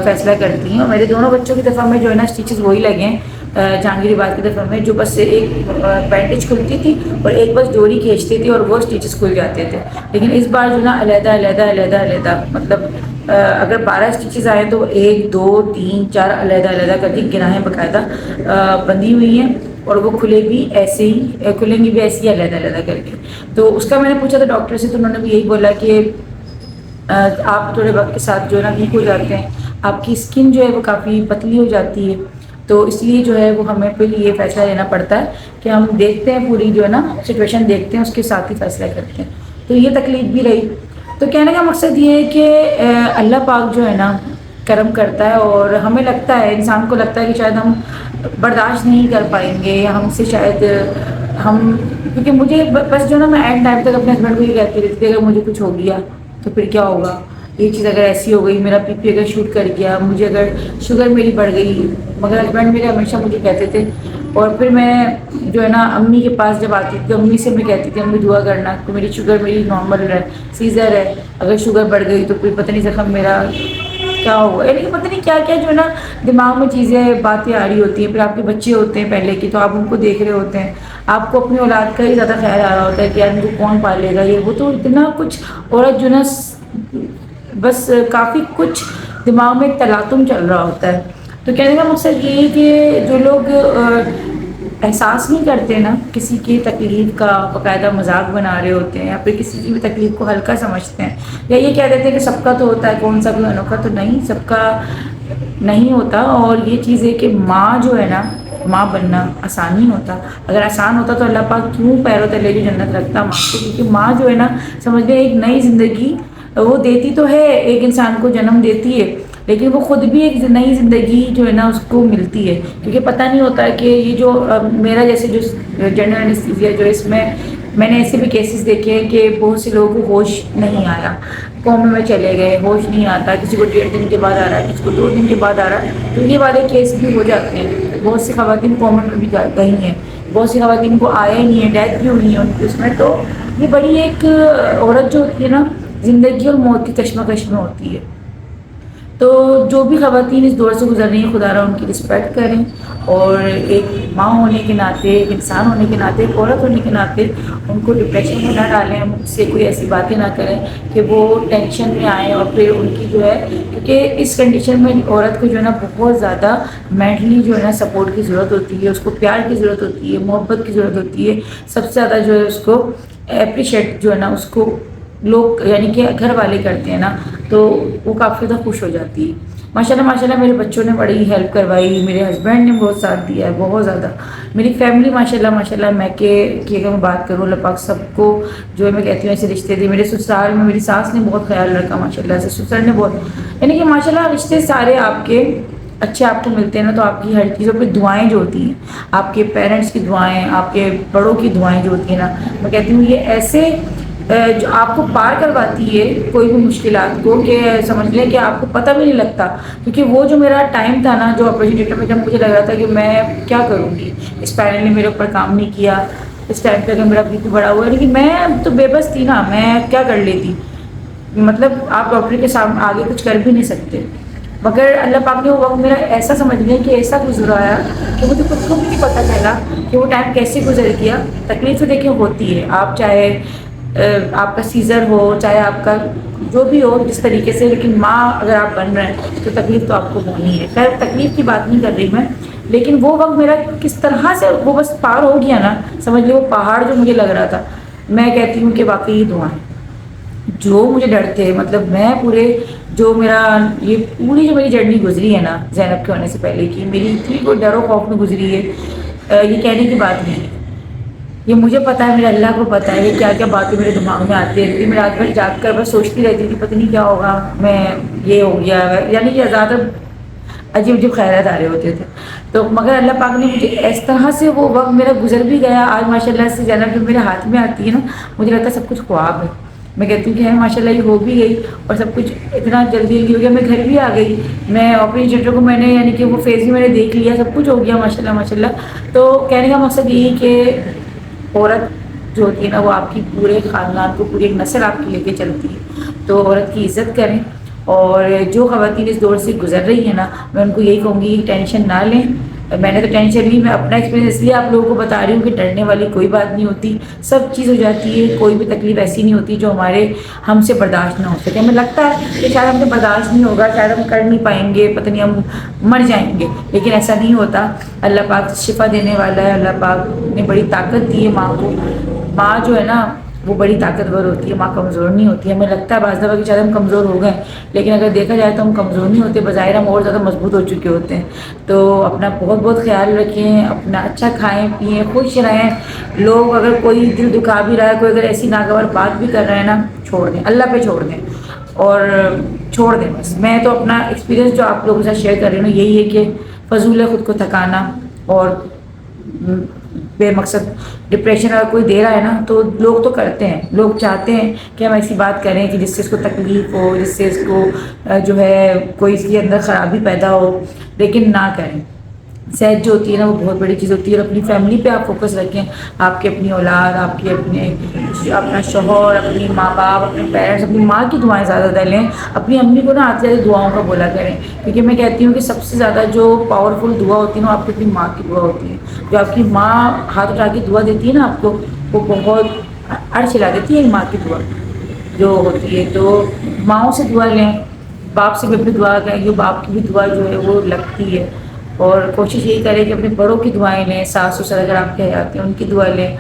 فیصلہ کرتی ہیں. اور میرے دونوں بچوں کی دفعہ میں جو ہے نا اسٹیچز وہی لگے ہیں جہانگیری بات کی دفعہ میں، جو بس ایک بینڈیج کھلتی تھی اور ایک بس ڈوری کھینچتی تھی اور وہ اسٹیچز کھل جاتے تھے. لیکن اس بار جو نا علیحدہ علیحدہ علیحدہ علیحدہ، مطلب اگر 12 اسٹیچز آئے تو 1 2 3 4 علیحدہ علیحدہ کر کے گناہیں باقاعدہ بندھی ہوئی ہیں، اور وہ کھلے بھی ایسے ہی، کھلیں گی بھی ایسے ہی علیحدہ علیحدہ کر کے. تو اس کا میں نے پوچھا تھا ڈاکٹر سے، تو انہوں نے بھی یہی بولا کہ آپ تھوڑے وقت کے ساتھ جو ہے نا ٹھیک ہو جاتے ہیں، آپ کی اسکن جو ہے وہ کافی پتلی ہو جاتی ہے، تو اس لیے جو ہے وہ ہمیں پھر یہ فیصلہ لینا پڑتا ہے کہ ہم دیکھتے ہیں پوری جو ہے نا سچویشن دیکھتے ہیں، اس کے ساتھ ہی فیصلہ کرتے ہیں. تو یہ تکلیف بھی رہی. تو کہنے کا مقصد یہ ہے کہ اللہ پاک جو ہے نا کرم کرتا ہے، اور ہمیں لگتا ہے، انسان کو لگتا ہے کہ شاید ہم برداشت نہیں کر پائیں گے، یا ہم سے شاید کیونکہ مجھے بس جو نا میں اینڈ ٹائم تک اپنے ہسبینڈ کو یہ کہتی رہتی تھی اگر مجھے کچھ ہو گیا تو پھر کیا ہوگا، یہ چیز اگر ایسی ہو گئی، میرا BP اگر شوٹ کر گیا، مجھے اگر شوگر میری بڑھ گئی. مگر ہسبینڈ میرے ہمیشہ مجھے کہتے تھے، اور پھر میں جو ہے نا امی کے پاس جب آتی تھی، امی سے میں کہتی تھی امی دعا کرنا کہ میری شوگر میری نارمل ہے، سیزر ہے، اگر شوگر بڑھ گئی تو پھر پتہ نہیں زخم میرا کیا ہوگا، یعنی کہ پتہ نہیں کیا کیا جو ہے نا دماغ میں چیزیں باتیں آ رہی ہوتی ہیں. پھر آپ کے بچے ہوتے ہیں پہلے کی، تو آپ ان کو دیکھ رہے ہوتے ہیں، آپ کو اپنی اولاد کا ہی زیادہ خیال آ رہا ہوتا ہے کہ یار ان کو کون پالے گا، یہ وہ، تو اتنا کچھ عورت جو نا بس کافی کچھ دماغ میں ایک تلاطم چل رہا ہوتا ہے. تو کہنے کا مقصد یہ ہے کہ جو لوگ احساس نہیں کرتے نا کسی کی تکلیف کا، باقاعدہ مذاق بنا رہے ہوتے ہیں، یا پھر کسی کی بھی تکلیف کو ہلکا سمجھتے ہیں، یا یہ کہہ دیتے ہیں کہ سب کا تو ہوتا ہے، کون سا بھی انوکھا تو نہیں، سب کا نہیں ہوتا. اور یہ چیز ہے کہ ماں جو ہے نا، ماں بننا آسان نہیں ہوتا. اگر آسان ہوتا تو اللہ پاک کیوں پیروں تلے کی جنت رکھتا ماں کو؟ کیونکہ ماں جو ہے نا، سمجھ لیں ایک نئی زندگی وہ دیتی تو ہے، ایک انسان کو جنم دیتی ہے، لیکن وہ خود بھی ایک نئی زندگی جو ہے نا اس کو ملتی ہے. کیونکہ پتہ نہیں ہوتا کہ یہ جو میرا جیسے جو جنرل انیستھیزیا جو اس میں نے ایسے بھی کیسز دیکھے ہیں کہ بہت سے لوگوں کو ہوش نہیں آیا، کومے میں چلے گئے، ہوش نہیں آتا، کسی کو 1.5 دن کے بعد آ رہا ہے، کسی کو 2 دن کے بعد آ رہا ہے. تو یہ والے کیس بھی ہو جاتے ہیں. بہت سی خواتین کومے میں بھی گئی ہیں، بہت سی خواتین کو آیا ہی نہیں ہے، ڈیتھ بھی ہوئی ہے ان کی اس میں. تو یہ بڑی ایک عورت جو ہوتی ہے نا، زندگی اور موت کی کشمکش میں ہوتی ہے. تو جو بھی خواتین اس دور سے گزر رہی ہیں، خدا را ان کی رسپیکٹ کریں، اور ایک ماں ہونے کے ناطے، ایک انسان ہونے کے ناطے، ایک عورت ہونے کے ناطے ان کو ڈپریشن میں نہ ڈالیں، ان سے کوئی ایسی باتیں نہ کریں کہ وہ ٹینشن میں آئیں. اور پھر ان کی جو ہے، کیونکہ اس کنڈیشن میں عورت کو جو ہے نا بہت زیادہ مینٹلی جو ہے نا سپورٹ کی ضرورت ہوتی ہے، اس کو پیار کی ضرورت ہوتی ہے، محبت کی ضرورت ہوتی ہے. سب سے زیادہ جو ہے اس کو اپریشیٹ جو ہے نا اس کو لوگ یعنی کہ گھر والے کرتے ہیں نا، تو وہ کافی زیادہ خوش ہو جاتی ہے. ماشاء اللہ میرے بچوں نے بڑی ہیلپ کروائی، میرے ہسبینڈ نے بہت ساتھ دیا ہے، بہت زیادہ. میری فیملی ماشاء اللہ میں کہ اگر میں بات کروں، اللہ پاک سب کو جو ہے میں کہتی ہوں ایسے رشتے دے. میرے سسرال میں میری ساس نے بہت خیال رکھا ماشاء اللہ سے، سسر نے بہت، یعنی کہ ماشاء اللہ رشتے سارے آپ کے اچھے آپ کو ملتے ہیں نا. تو آپ کی ہر چیزوں پہ دعائیں جو ہوتی ہیں، آپ کے پیرنٹس کی دعائیں، آپ کے بڑوں کی دعائیں جو ہوتی ہیں نا، میں کہتی ہوں یہ ایسے جو آپ کو پار کرواتی ہے کوئی بھی مشکلات کو، کہ سمجھ لیں کہ آپ کو پتہ بھی نہیں لگتا. کیونکہ وہ جو میرا ٹائم تھا نا، جو آپریشن تھیٹر میں، جب مجھے لگ رہا تھا کہ میں کیا کروں گی، اسپائنل نے میرے اوپر کام نہیں کیا، اس ٹائم پہ اگر میرا BP بڑا ہوا ہے، لیکن میں تو بے بس تھی نا، میں کیا کر لیتی. مطلب آپ ڈاکٹر کے سامنے آگے کچھ کر بھی نہیں سکتے. مگر اللہ پاک نے وہ وقت میرا ایسا سمجھ لیا کہ ایسا گزرایا کہ مجھے خود کو بھی نہیں پتہ چلا کہ وہ ٹائم کیسے گزر گیا. تکلیف تو دیکھیں ہوتی ہے، آپ چاہے آپ کا سیزر ہو، چاہے آپ کا جو بھی ہو جس طریقے سے، لیکن ماں اگر آپ بن رہے ہیں تو تکلیف تو آپ کو ہونی ہے. خیر تکلیف کی بات نہیں کر رہی میں، لیکن وہ وقت میرا کس طرح سے وہ بس پار ہو گیا نا، سمجھ لو وہ پہاڑ جو مجھے لگ رہا تھا، میں کہتی ہوں کہ واقعی دعائیں جو مجھے ڈر تھے. مطلب میں پورے جو میرا یہ پوری جو میری جرنی گزری ہے نا زینب کے ہونے سے پہلے کی، میری اتنی کوئی ڈر و خوف میں گزری ہے، یہ کہنے کی بات نہیں ہے. یہ مجھے پتہ ہے، میرے اللہ کو پتہ ہے یہ کیا کیا باتیں میرے دماغ میں آتی رہتی. میں رات بھر جاگ کر بس سوچتی رہتی تھی پتہ نہیں کیا ہوگا، میں یہ ہو گیا، یعنی کہ زیادہ عجیب عجیب خیالات آ رہے ہوتے تھے. تو مگر اللہ پاک نے مجھے اس طرح سے وہ وقت میرا گزر بھی گیا. آج ماشاء اللہ سے زینب جو میرے ہاتھ میں آتی ہے نا، مجھے لگتا ہے سب کچھ خواب ہے. میں کہتی ہوں کہ ماشاء اللہ یہ ہو بھی گئی، اور سب کچھ اتنا جلدی ہو گیا. میں گھر بھی آ گئی، میں آپریشن تھیٹر کو میں نے یعنی کہ وہ فیز بھی میں نے دیکھ لیا، سب کچھ ہو گیا ماشاء اللہ. تو کہنے کا مقصد یہی کہ عورت جو ہوتی ہے نا، وہ آپ کی پورے خاندان کو، پوری ایک نسل آپ کی لے کے چلتی ہے. تو عورت کی عزت کریں. اور جو خواتین اس دور سے گزر رہی ہیں نا، میں ان کو یہی کہوں گی ٹینشن نہ لیں. میں نے تو ٹینشن لی، میں اپنا ایکسپیرینس اس لیے آپ لوگوں کو بتا رہی ہوں کہ ڈرنے والی کوئی بات نہیں ہوتی. سب چیز ہو جاتی ہے، کوئی بھی تکلیف ایسی نہیں ہوتی جو ہم سے برداشت نہ ہو سکے. ہمیں لگتا ہے کہ شاید ہم سے برداشت نہیں ہوگا، شاید ہم کر نہیں پائیں گے، پتہ نہیں ہم مر جائیں گے، لیکن ایسا نہیں ہوتا. اللہ پاک شفا دینے والا ہے. اللہ پاک نے بڑی طاقت دی ہے ماں کو. ماں جو ہے نا وہ بڑی طاقتور ہوتی ہے، ماں کمزور نہیں ہوتی ہے. ہمیں لگتا ہے بعض دفعہ کہ شاید ہم کمزور ہو گئے، لیکن اگر دیکھا جائے تو ہم کمزور نہیں ہوتے، بظاہر ہم اور زیادہ مضبوط ہو چکے ہوتے ہیں. تو اپنا بہت بہت خیال رکھیں، اپنا اچھا کھائیں پیئیں، خوش رہیں. لوگ اگر کوئی دل دکھا بھی رہا ہے، کوئی اگر ایسی ناگوار بات بھی کر رہے ہیں نا، چھوڑ دیں، اللہ پہ چھوڑ دیں اور چھوڑ دیں بس. میں تو اپنا ایکسپیرینس جو آپ لوگوں کے ساتھ شیئر کر رہی ہوں یہی ہے کہ فضول ہے خود کو تھکانا. اور بے مقصد ڈپریشن اگر کوئی دے رہا ہے نا، تو لوگ تو کرتے ہیں، لوگ چاہتے ہیں کہ ہم ایسی بات کریں کہ جس سے اس کو تکلیف ہو، جس سے اس کو جو ہے کوئی اس کے اندر خرابی پیدا ہو، لیکن نہ کریں. صحت جو ہوتی ہے نا وہ بہت بڑی چیز ہوتی ہے. اور اپنی فیملی پہ آپ فوکس رکھیں، آپ کی اپنی اولاد، آپ کے اپنا شوہر، اپنی ماں باپ، اپنے پیرنٹس، اپنی ماں کی دعائیں زیادہ زیادہ لیں. اپنی امی کو نا آتے زیادہ دعاؤں کا بولا کریں، کیونکہ میں کہتی ہوں کہ سب سے زیادہ جو پاورفل دعا ہوتی ہے نا، آپ کی اپنی ماں کی دعا ہوتی ہے. جو آپ کی ماں ہاتھ اٹھا کے دعا دیتی ہے نا آپ کو، وہ بہت عرش ہلا دیتی ہے ماں کی دعا جو ہوتی ہے. تو ماؤں سے دعا لیں، باپ سے بھی دعا کریں، جو باپ کی بھی دعا جو ہے وہ لگتی ہے. اور کوشش یہی کریں کہ اپنے بڑوں کی دعائیں لیں، ساس سسر اگر آپ کے حیات ہیں ان کی دعا لیں.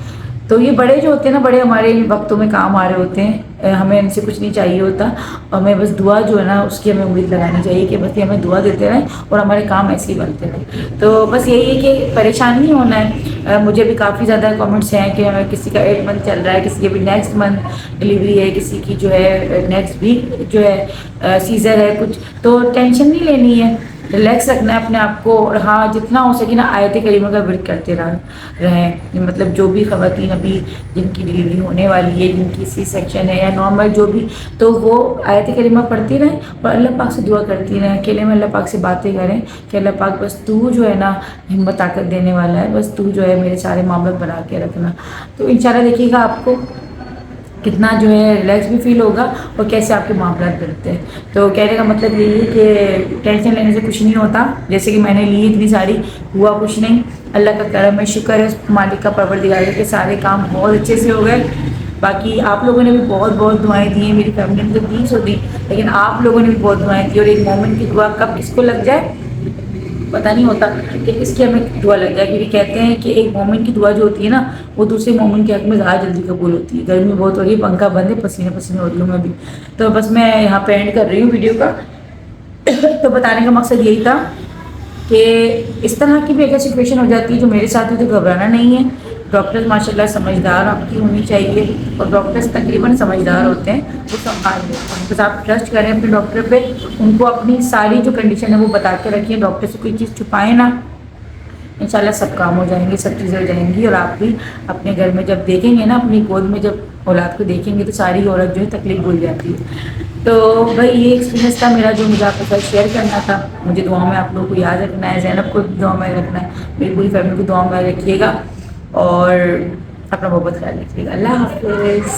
تو یہ بڑے جو ہوتے ہیں نا، بڑے ہمارے وقتوں میں کام آ رہے ہوتے ہیں، ہمیں ان سے کچھ نہیں چاہیے ہوتا، اور ہمیں بس دعا جو ہے نا اس کی ہمیں امید لگانی چاہیے کہ بس یہ ہمیں دعا دیتے رہیں اور ہمارے کام ایسے ہی بنتے رہیں۔ تو بس یہی ہے کہ پریشان نہیں ہونا ہے۔ مجھے بھی کافی زیادہ کامنٹس ہیں کہ کسی کا 8 منتھ چل رہا ہے، کسی کے بھی نیکسٹ منتھ ڈلیوری ہے، کسی کی جو ہے نیکسٹ ویک جو ہے سیزر ہے کچھ، تو ٹینشن نہیں لینی ہے، ریلیکس رکھنا ہے اپنے آپ کو، اور ہاں جتنا ہو سکے نا آیت کریمہ کا ورد کرتے رہیں، مطلب جو بھی خواتین ابھی جن کی ڈلیوری ہونے والی ہے، جن کی سی سیکشن ہے یا نارمل جو بھی، تو وہ آیت کریمہ پڑھتی رہیں اور اللہ پاک سے دعا کرتی رہیں، اکیلے میں اللہ پاک سے باتیں کریں کہ اللہ پاک بس تو جو ہے نا ہمت طاقت دینے والا ہے، بس تو جو ہے میرے سارے معاملات بنا کے رکھنا۔ تو انشاءاللہ دیکھیے گا آپ کو کتنا جو ہے ریلیکس بھی فیل ہوگا اور کیسے آپ کے معاملات بنتے ہیں۔ تو کہنے کا مطلب یہی ہے کہ ٹینشن لینے سے کچھ نہیں ہوتا، جیسے کہ میں نے لی اتنی ساری، ہوا کچھ نہیں، اللہ کا کرم ہے، شکر ہے اس مالک کا، پروردگار کا، کہ سارے کام بہت اچھے سے ہو گئے۔ باقی آپ لوگوں نے بھی بہت بہت دعائیں دی ہیں، میری فیملی نے تو 20 دی، لیکن آپ لوگوں نے بھی بہت دعائیں دی، اور ایک مومن کی دعا کب کس کو لگ جائے پتہ نہیں ہوتا کہ کس کی ہمیں دعا لگ جائے، کیونکہ کہتے ہیں کہ ایک مومن کی دعا جو ہوتی ہے نا وہ دوسرے مومن کے حق میں زیادہ جلدی قبول ہوتی ہے۔ گرمی بہت ہو رہی ہے، پنکھا بند ہے، پسینے پسینے ہو رہی ہوں میں بھی، تو بس میں یہاں پہ اینڈ کر رہی ہوں ویڈیو کا۔ تو بتانے کا مقصد یہی تھا کہ اس طرح کی بھی اگر سچویشن ہو جاتی ہے جو میرے ساتھ ہوئی، تو گھبرانا نہیں ہے۔ ڈاکٹرز ماشاءاللہ سمجھدار آپ کی ہونی چاہیے، اور ڈاکٹرز تقریباً سمجھدار ہوتے ہیں، وہ سنبھال لیتے ہیں، بس آپ ٹرسٹ کریں اپنے ڈاکٹر پہ، ان کو اپنی ساری جو کنڈیشن ہے وہ بتا کے رکھیں، ڈاکٹر سے کوئی چیز چھپائیں نا، انشاءاللہ سب کام ہو جائیں گے، سب چیزیں ہو جائیں گی، اور آپ بھی اپنے گھر میں جب دیکھیں گے نا، اپنی گود میں جب اولاد کو دیکھیں گے تو ساری عورت جو ہے تکلیف بھول جاتی ہے۔ تو بھائی یہ ایکسپیرینس تھا میرا جو مجھے آپ کے ساتھ شیئر کرنا تھا۔ مجھے دعاؤں میں آپ لوگوں کو یاد رکھنا ہے، زینب کو دعاؤں میں رکھنا ہے، میری پوری فیملی کو دعاؤں میں رکھیے گا، اور اپنا بہت خیال رکھیے گا۔ اللہ حافظ۔